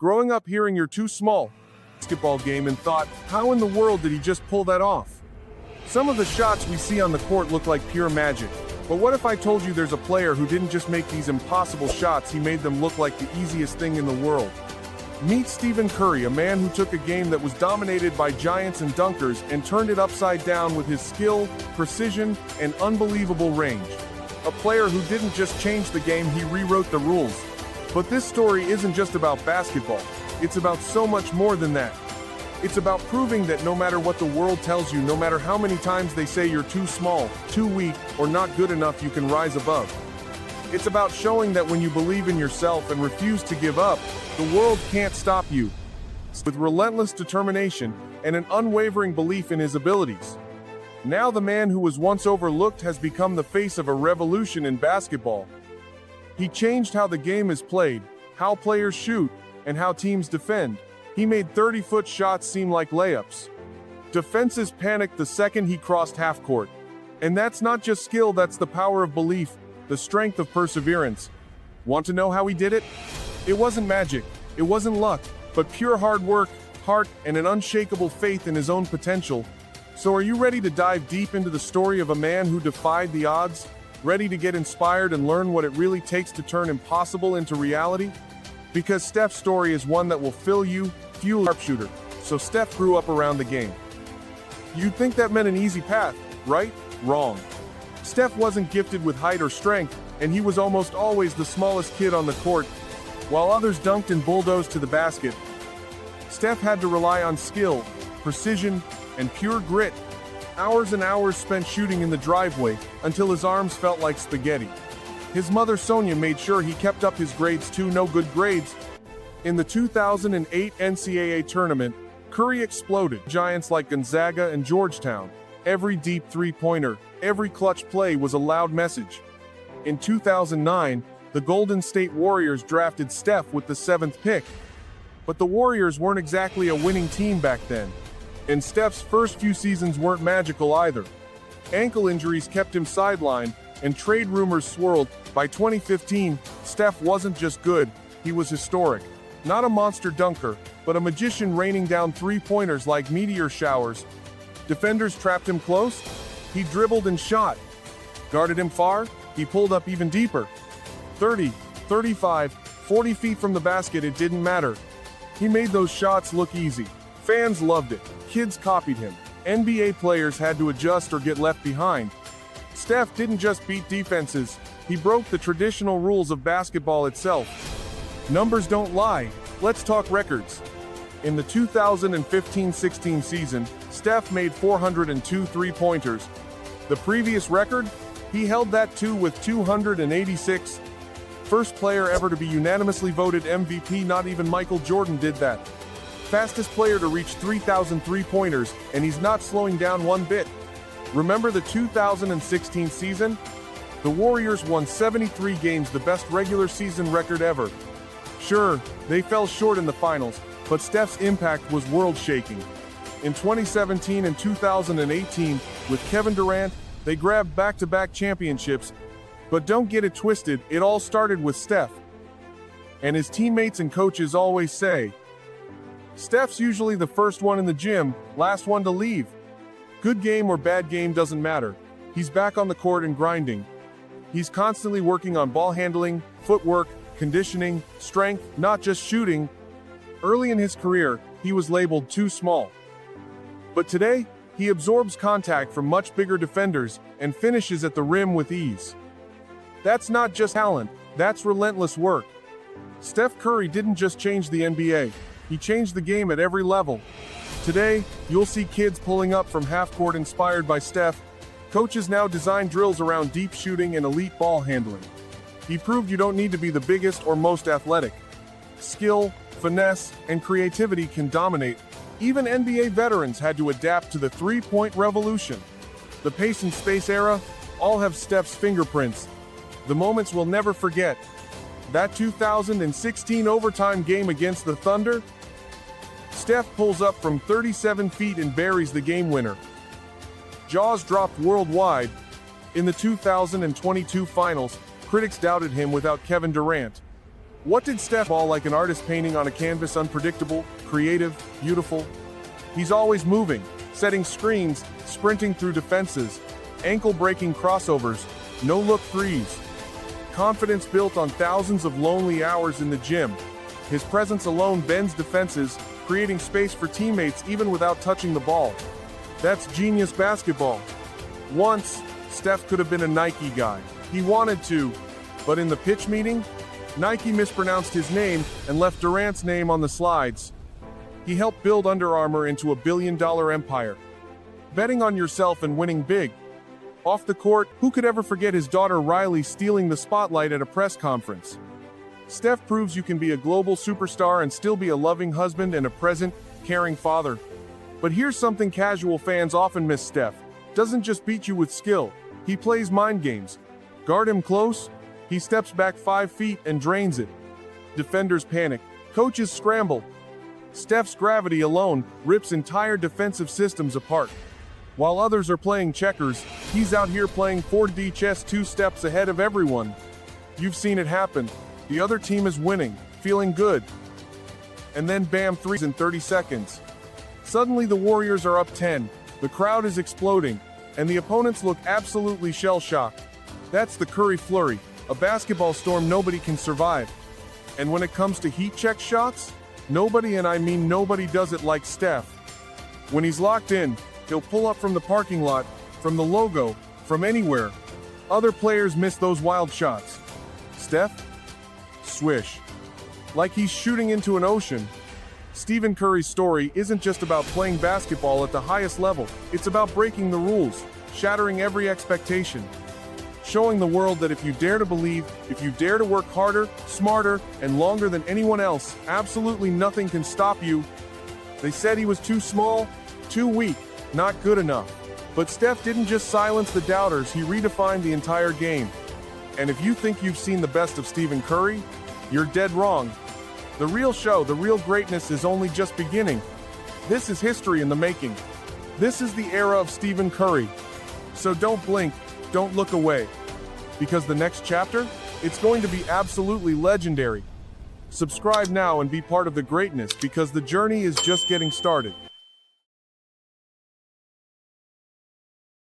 growing up hearing you're too small basketball game and thought, how in the world did he just pull that off? Some of the shots we see on the court look like pure magic. But what if I told you there's a player who didn't just make these impossible shots, he made them look like the easiest thing in the world? Meet Stephen Curry, a man who took a game that was dominated by giants and dunkers and turned it upside down with his skill, precision, and unbelievable range. A player who didn't just change the game, he rewrote the rules. But this story isn't just about basketball. It's about so much more than that. It's about proving that no matter what the world tells you, no matter how many times they say you're too small, too weak, or not good enough, you can rise above. It's about showing that when you believe in yourself and refuse to give up, the world can't stop you. With relentless determination and an unwavering belief in his abilities. Now the man who was once overlooked has become the face of a revolution in basketball. He changed how the game is played, how players shoot, and how teams defend. He made 30-foot shots seem like layups. Defenses panicked the second he crossed half-court. And that's not just skill, that's the power of belief, the strength of perseverance. Want to know how he did it? It wasn't magic, it wasn't luck, but pure hard work, heart, and an unshakable faith in his own potential. So are you ready to dive deep into the story of a man who defied the odds? Ready to get inspired and learn what it really takes to turn impossible into reality? Because Steph's story is one that will fuel a sharpshooter. So Steph grew up around the game. You'd think that meant an easy path, right? Wrong. Steph wasn't gifted with height or strength, and he was almost always the smallest kid on the court. While others dunked and bulldozed to the basket, Steph had to rely on skill, precision, and pure grit. Hours and hours spent shooting in the driveway, until his arms felt like spaghetti. His mother Sonia made sure he kept up his grades too. No good grades. In the 2008 NCAA tournament, Curry exploded. Giants like Gonzaga and Georgetown. Every deep three-pointer, every clutch play was a loud message. In 2009, the Golden State Warriors drafted Steph with the 7th pick. But the Warriors weren't exactly a winning team back then. And Steph's first few seasons weren't magical either. Ankle injuries kept him sidelined, and trade rumors swirled. By 2015, Steph wasn't just good, he was historic. Not a monster dunker, but a magician raining down three-pointers like meteor showers. Defenders trapped him close, he dribbled and shot. Guarded him far, he pulled up even deeper. 30, 35, 40 feet from the basket, it didn't matter. He made those shots look easy. Fans loved it. Kids copied him. NBA players had to adjust or get left behind. Steph didn't just beat defenses, he broke the traditional rules of basketball itself. Numbers don't lie, let's talk records. In the 2015-16 season, Steph made 402 three-pointers. The previous record? He held that too with 286. First player ever to be unanimously voted MVP, not even Michael Jordan did that. Fastest player to reach 3,000 three-pointers, and he's not slowing down one bit. Remember the 2016 season? The Warriors won 73 games, the best regular season record ever. Sure, they fell short in the finals, but Steph's impact was world-shaking. In 2017 and 2018, with Kevin Durant, they grabbed back-to-back championships. But don't get it twisted, it all started with Steph. And his teammates and coaches always say, Steph's usually the first one in the gym, last one to leave. Good game or bad game doesn't matter. He's back on the court and grinding. He's constantly working on ball handling, footwork, conditioning, strength, not just shooting. Early in his career, he was labeled too small. But today, he absorbs contact from much bigger defenders and finishes at the rim with ease. That's not just talent, that's relentless work. Steph Curry didn't just change the NBA, he changed the game at every level. Today, you'll see kids pulling up from half-court inspired by Steph. Coaches now design drills around deep shooting and elite ball handling. He proved you don't need to be the biggest or most athletic. Skill, finesse, and creativity can dominate. Even NBA veterans had to adapt to the three-point revolution. The pace and space era all have Steph's fingerprints. The moments we'll never forget. That 2016 overtime game against the Thunder? Steph pulls up from 37 feet and buries the game winner. Jaws dropped worldwide. In the 2022 finals, critics doubted him without Kevin Durant. What did Steph ball like an artist painting on a canvas? Unpredictable, creative, beautiful. He's always moving, setting screens, sprinting through defenses, ankle-breaking crossovers, no-look threes. Confidence built on thousands of lonely hours in the gym. His presence alone bends defenses, creating space for teammates even without touching the ball. That's genius basketball. Once, Steph could have been a Nike guy. He wanted to, but in the pitch meeting, Nike mispronounced his name and left Durant's name on the slides. He helped build Under Armour into a billion-dollar empire. Betting on yourself and winning big. Off the court, who could ever forget his daughter Riley stealing the spotlight at a press conference? Steph proves you can be a global superstar and still be a loving husband and a present, caring father. But here's something casual fans often miss: Steph doesn't just beat you with skill, he plays mind games. Guard him close, he steps back 5 feet and drains it. Defenders panic, coaches scramble. Steph's gravity alone rips entire defensive systems apart. While others are playing checkers, he's out here playing 4D chess 2 steps ahead of everyone. You've seen it happen. The other team is winning, feeling good. And then bam, threes in 30 seconds. Suddenly the Warriors are up 10, the crowd is exploding, and the opponents look absolutely shell-shocked. That's the Curry flurry, a basketball storm nobody can survive. And when it comes to heat check shots, nobody, and I mean nobody, does it like Steph. When he's locked in, he'll pull up from the parking lot, from the logo, from anywhere. Other players miss those wild shots. Steph? Swish. Like he's shooting into an ocean. Stephen Curry's story isn't just about playing basketball at the highest level, it's about breaking the rules, shattering every expectation. Showing the world that if you dare to believe, if you dare to work harder, smarter, and longer than anyone else, absolutely nothing can stop you. They said he was too small, too weak, not good enough. But Steph didn't just silence the doubters, he redefined the entire game. And if you think you've seen the best of Stephen Curry, you're dead wrong. The real show, the real greatness is only just beginning. This is history in the making. This is the era of Stephen Curry. So don't blink, don't look away. Because the next chapter, it's going to be absolutely legendary. Subscribe now and be part of the greatness, because the journey is just getting started.